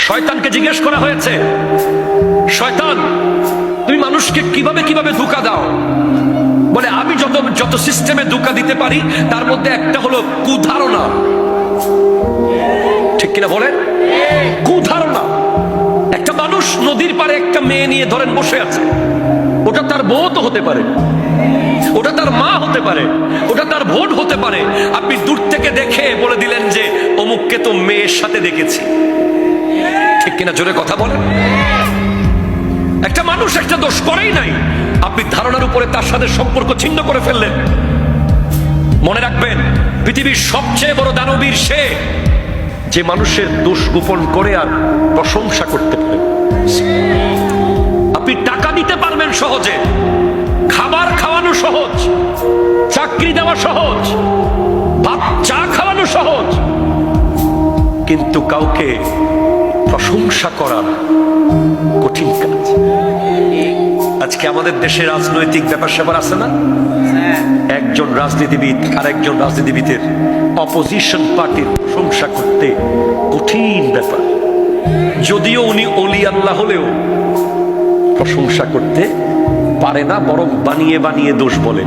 শয়তানকে জিজ্ঞেস করা হয়েছে, শয়তান তুমি মানুষকে কিভাবে কিভাবে ধোঁকা দাও? বলে আমি যত সিস্টেমে ধোঁকা দিতে পারি তার মধ্যে একটা হলো কুধারণা। ঠিক কিনা বলেন? কুধারণা। একটা মানুষ নদীর পাড়ে একটা মেয়ে নিয়ে ধরেন বসে আছে, ওটা তার বউ তো হতে পারে, ওটা তার মা হতে পারে, ওটা তার বোন হতে পারে। আপনি দূর থেকে দেখে বলে দিলেন যে অমুককে তো মেয়ের সাথে দেখেছি। ঠিক কিনা? জোরে কথা বলেন। একটা মানুষ একটা দোষ করেই নাই, আপনি ধারণার উপরে তার সাথে সম্পর্ক ছিন্ন করে ফেললেন। মনে রাখবেন, পৃথিবীর সবচেয়ে বড় দানবীর সে যে মানুষের দোষ গোপন করে আর প্রশংসা করতে পারে। আপনি টাকা দিতে পারবেন সহজে, খাবার খাওয়ানো সহজ, চাকরি দেওয়া সহজ, ভাত চা খাওয়ানো সহজ, কিন্তু কাউকে প্রশংসা করা কঠিন কাজ। আজকে আমাদের দেশে রাজনৈতিক ব্যাপার স্যাপার আছে না? একজন রাজনীতিবিদ আর একজন রাজনীতিবিদের অপোজিশন পার্টির প্রশংসা করতে কঠিন ব্যাপার। যদিও উনি ওলি আল্লাহ হলেও প্রশংসা করতে পারে না, বরং বানিয়ে বানিয়ে দোষ বলে।